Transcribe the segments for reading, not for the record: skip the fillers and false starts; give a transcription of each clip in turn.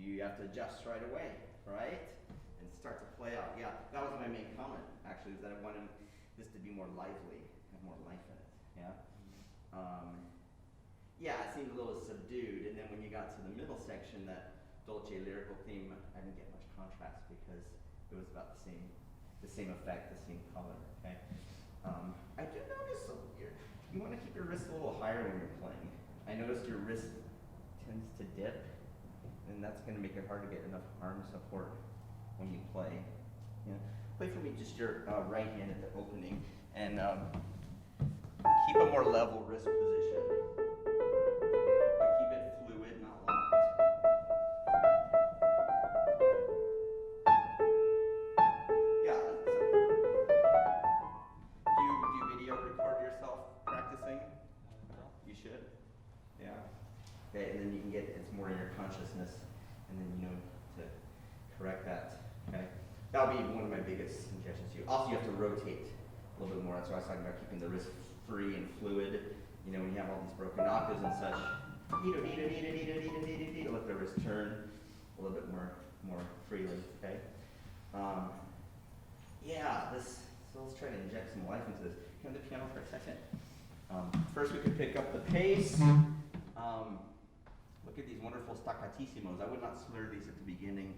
you have to adjust right away, right? And start to play out. Yeah, that was my main comment, actually, is that I wanted this to be more lively, have more life in it, yeah? Yeah, it seemed a little subdued, and then when you got to the middle section, that Dolce lyrical theme, I didn't get much contrast because it was about the same effect, the same color, okay? I do notice you want to keep your wrist a little higher when you're playing. I noticed your wrist tends to dip, and that's going to make it hard to get enough arm support when you play. Yeah. Play for me just your right hand at the opening, and keep a more level wrist position. But keep it fluid, not locked. Yeah. Do you video record yourself practicing? You should. Yeah. Okay, and then you can get it's more in your consciousness, and then you know to correct that. Okay. That'll be one of my biggest suggestions to you. Also, you have to rotate a little bit more. That's why I was talking about keeping the wrist free and fluid. You know, when you have all these broken octaves and such, let the wrist turn a little bit more freely. Okay. Yeah. So let's try to inject some life into this. Come to the piano for a second. First, we could pick up the pace. Look at these wonderful staccatissimos. I would not slur these at the beginning.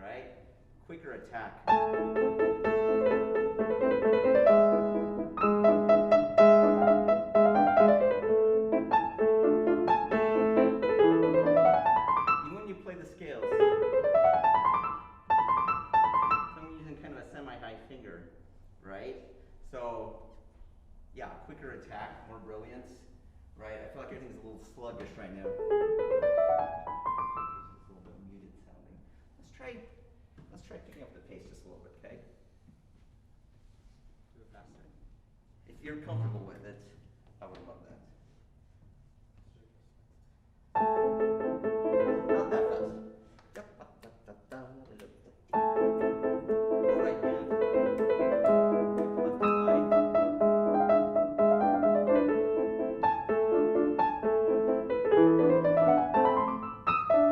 Right? Quicker attack. Even when you play the scales, so I'm using kind of a semi-high finger, right? So, yeah, quicker attack, more brilliance, right? I feel like everything's a little sluggish right now. It's a little bit muted sounding. Let's try picking up the pace just a little bit, okay? Do it faster. If you're comfortable with it, I would love that. Not that fast. Go right hand. Left side.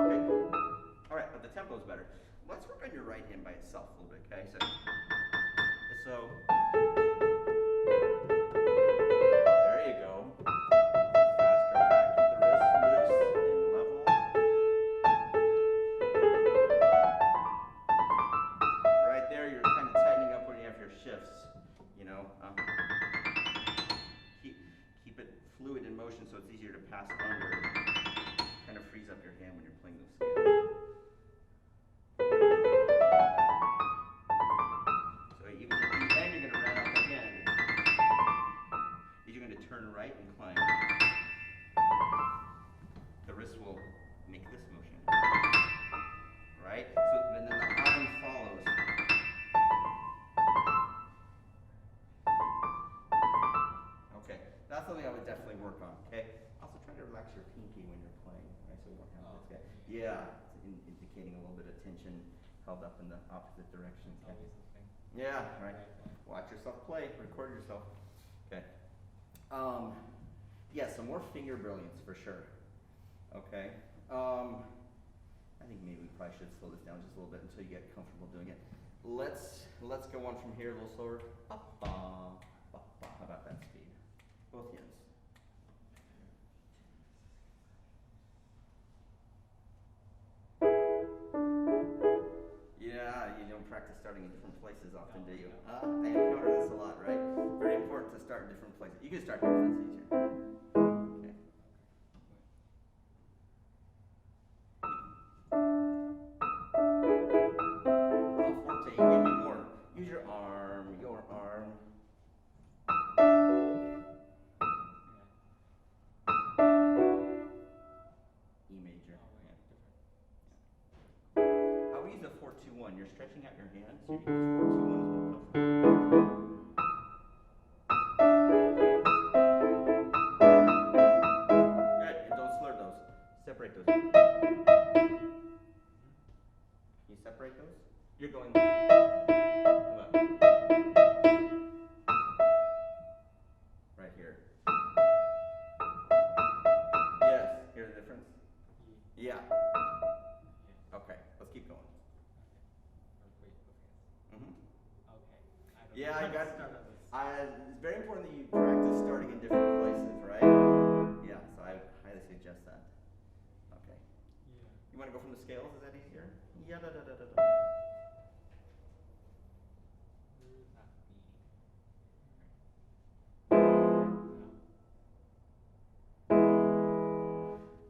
Okay. All right, but the tempo is better. Let's work on your right hand by itself a little bit, okay? So there you go. Faster attack. Keep the wrist loose and level. Right there, you're kind of tightening up when you have your shifts. You know, keep it fluid in motion so it's easier to pass under. Kind of frees up your hand when you're playing those scales. So even at the end, you're going to round out the hand. You're going to turn right and climb. The wrist will make this motion. Right? So and then the arm follows. Okay, that's something I would definitely work on. Okay. Also try to relax your pinky when you're playing, right? So you won't have this guy. Yeah, it's indicating a little bit of tension held up in the opposite direction. Okay. Yeah, right. Watch yourself play. Record yourself. Okay. Yeah, some more finger brilliance for sure. Okay. I think maybe we probably should slow this down just a little bit until you get comfortable doing it. Let's go on from here a little slower. How about that speed? Both hands. Yeah, you don't practice starting in different places often, do you? I encounter this a lot, right? Very important to start in different places. You can start here if that's easier. Okay. Forte, you give me more. Use your arm. E major. I would use a 4-2-1. You're stretching out your hands, so you can use 4-2-1 is more comfortable. Good, and don't slur those. Separate those. Can you separate those? You're going. Come up. Right here. Yes, hear the difference? Yeah. It's very important that you practice starting in different places, right? Yeah, so I highly suggest that. Okay. Yeah. You want to go from the scales? Is that easier? Yeah, da da da da da. Where is that B?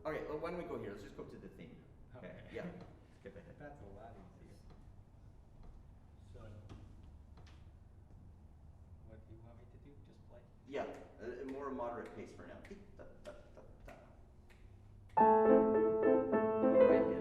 Okay, well, why don't we go here? Let's just go to the theme. Okay. Yeah. Skip ahead. That's a lot easier. So, what do you want me to do? Just play? Yeah, a more moderate pace for now. Da, da, da, da. More right hand.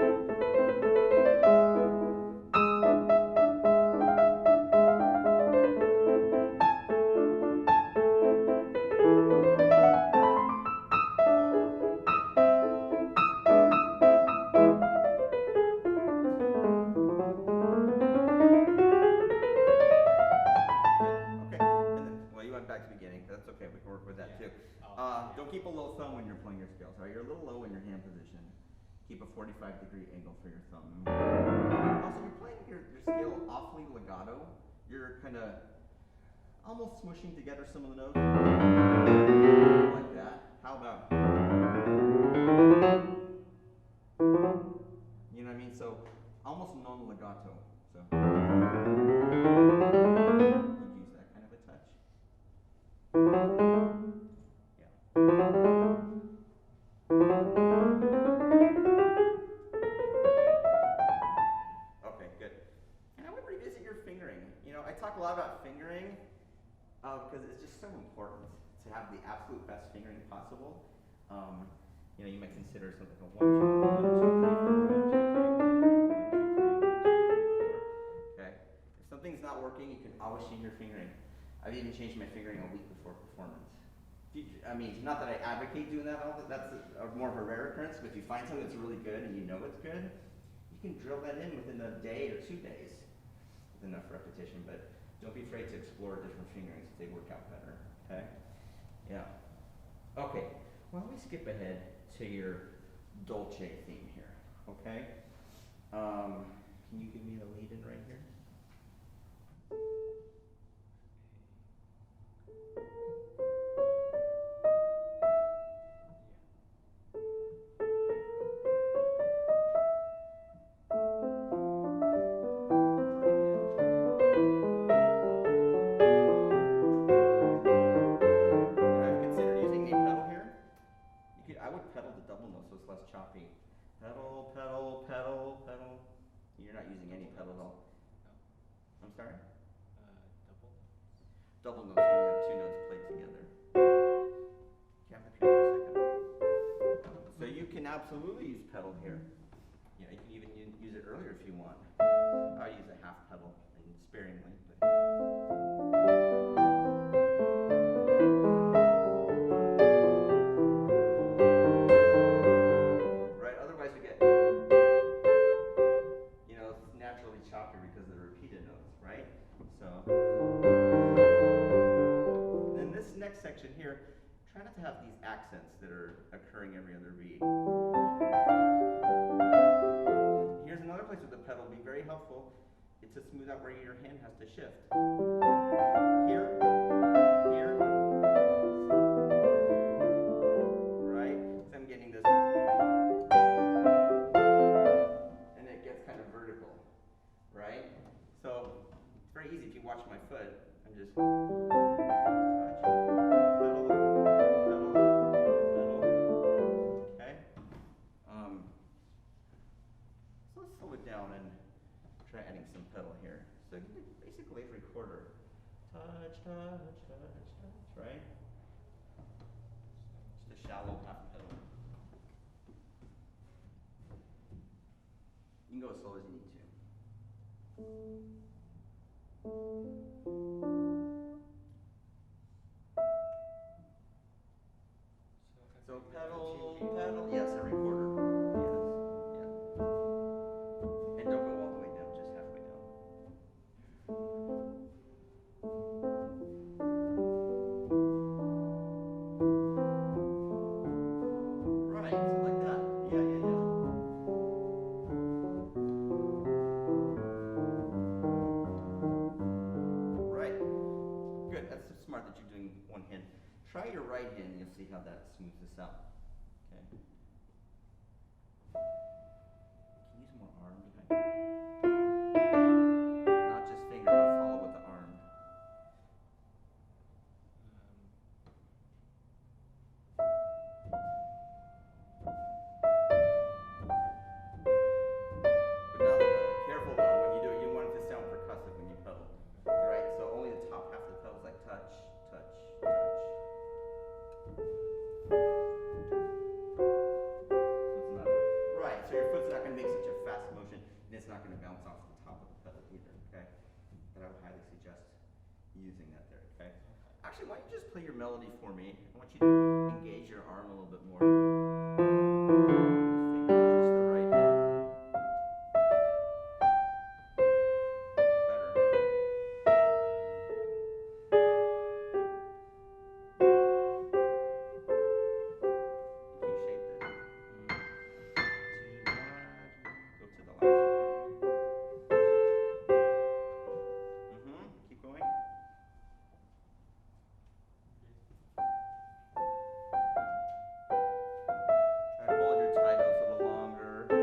Back to the beginning. That's okay. We can work with that too. Don't keep a low thumb when you're playing your scales. Right? You're a little low in your hand position. Keep a 45-degree angle for your thumb. Also, you're playing your scale awfully legato. You're kind of almost smushing together some of the notes. Like that. How about? You know what I mean? So, almost non-legato. So, you'd use that kind of a touch. Yeah. Okay, good. And I would revisit your fingering. You know, I talk a lot about fingering because it's just so important to have the absolute best fingering possible. You know, you might consider something like a 1, 2, 1, 2, 3, 4, 1, 2, 3, 1, 2, 3, 1, 2, 3, 4. Okay. If something's not working, you can always change your fingering. I've even changed my fingering a week before performance. I mean, not that I advocate doing that, that's more of a rare occurrence, but if you find something that's really good and you know it's good, you can drill that in within a day or 2 days with enough repetition, but don't be afraid to explore different fingerings if they work out better, okay? Yeah. Okay, why don't we skip ahead to your Dolce theme here, okay? Can you give me the lead in right here? Choppy. Pedal, pedal, pedal, pedal. You're not using any pedal at all. No. I'm sorry? Double. Double notes when you have 2 notes played together. Can you have the piano for a second? So you can absolutely use pedal here. You know, you can even use it earlier if you want. I use a half pedal and sparingly. But choppy because of the repeated notes, right? So, then this next section here, try not to have these accents that are occurring every other read. Here's another place with the pedal be very helpful. It's to smooth out where your hand has to shift. Here, here, right? So I'm getting this, and it gets kind of vertical. Right? So it's very easy if you watch my foot. I'm just touch, pedal, pedal, pedal. Okay? So let's slow it down and try adding some pedal here. So basically every quarter. Touch, touch, touch, touch, right? Just a shallow half pedal. You can go as slow as you need to. So pedal, pedal, yes, every quarter. Yes, yeah. And don't go all the way down, just halfway down. Right, so like that. Yeah. hand, you'll see how that smooths this out. Okay. Can you use more arm behind? Not just finger, but follow with the arm. But now, careful though, when you do it, you want it to sound percussive when you pedal. Right? So only the top half of the pedal is like touch, touch, touch. So it's not, right, so your foot's not going to make such a fast motion, and it's not going to bounce off the top of the pedal either, okay? But I would highly suggest using that there, okay? Actually, why don't you just play your melody for me? I want you to engage your arm a little bit more. Just the right hand. Better. You shaped it. Go to the last one. Keep going. Try to hold your tie notes a little longer. You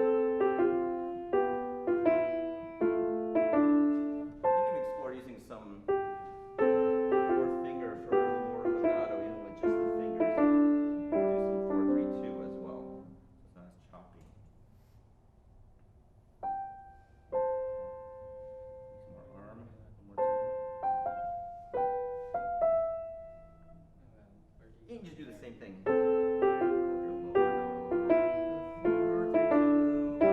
can even explore using some fourth finger for a little more legato, even with just the fingers. Do some 4-3-2 as well. So it's not as choppy. Use more arm. One more time. You can just do the same thing. Hold your lower note a little. 4-3-2.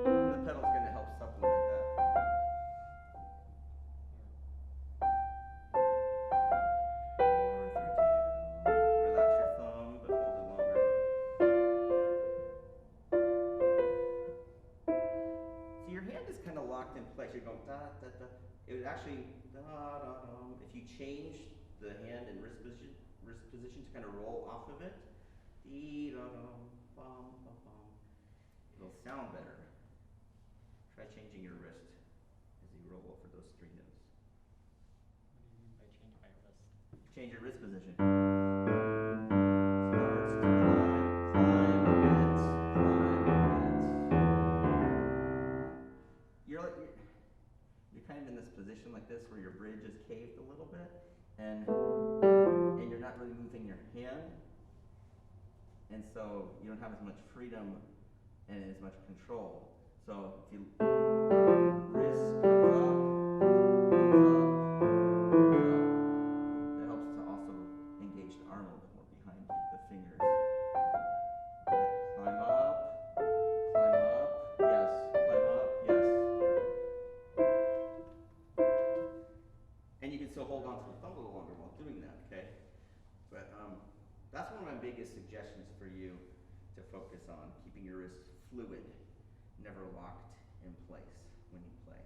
And the pedal's going to help supplement that. 4-3-2. Relax your thumb, but hold it longer. So your hand is kind of locked in place. You're going da da da. It would actually da da da. If you change the hand and wrist position to kind of roll off of it, dee da dum bum bum bum. It'll sound better. Try changing your wrist as you roll over those three notes. What do you mean by change my wrist? Change your wrist position. Starts to climb a bit, climb a bit. You're kind of in this position like this where your bridge is caved a little bit, and you're not really moving your hand, and so you don't have as much freedom and as much control. So if you wrist comes up, that helps to also engage the arm a little bit more behind the fingers. Climb up, yes, climb up, yes. And you can still hold on to the thumb a little longer while doing that, okay? But that's one of my biggest suggestions for you to focus on, keeping your wrists fluid, never locked in place when you play,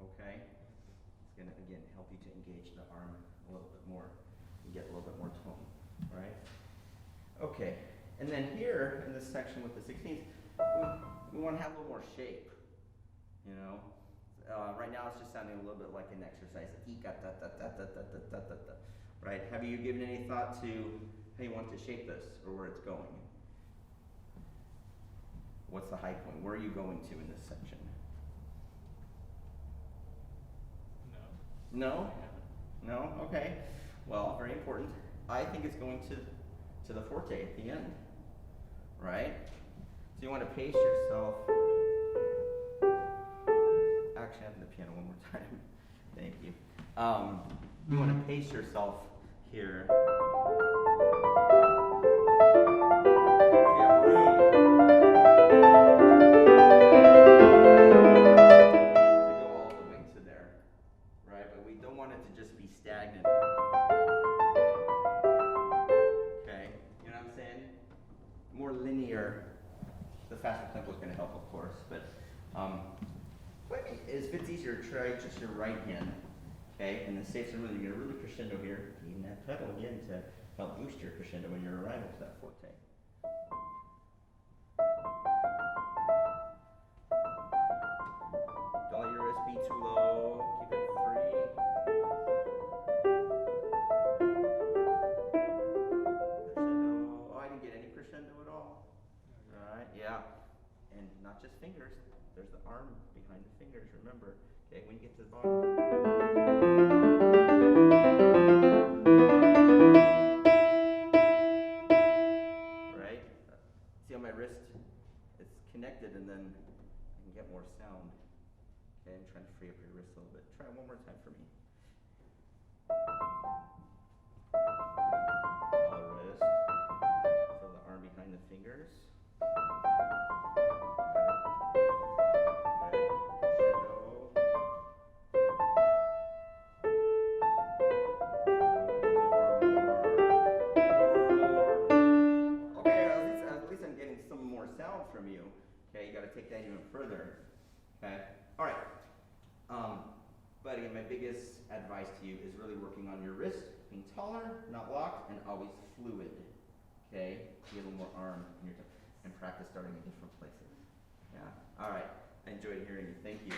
okay? It's going to, again, help you to engage the arm a little bit more and get a little bit more tone, right? Okay, and then here in this section with the 16th, we want to have a little more shape, you know? Right now it's just sounding a little bit like an exercise, right? Have you given any thought to how you want to shape this or where it's going? What's the high point? Where are you going to in this section? No. No? No? Okay. Well, very important. I think it's going to the forte at the end, right? So you want to pace yourself. Actually, I'm the piano one more time. Thank you. You want to pace yourself here. So you have room to go all the way to there, right? But we don't want it to just be stagnant. Okay, you know what I'm saying? More linear. The faster tempo is going to help, of course, but if it's easier, try just your right hand, okay? And then save some rhythm. You're going to really crescendo here, using that pedal again to help boost your crescendo when you're arriving to that forte. Don't let your wrist be too low. Keep it free. remember. Okay, when you get to the bottom. Right? See how my wrist is connected, and then I can get more sound. Okay, I'm trying to free up your wrist a little bit. Try it one more time for me. Taller wrist. Throw the arm behind the fingers. Sound from you. Okay, you got to take that even further. Okay, all right. But again, my biggest advice to you is really working on your wrist, being taller, not locked, and always fluid. Okay, get a little more arm in your and practice starting in different places. Yeah. All right. I enjoyed hearing you. Thank you.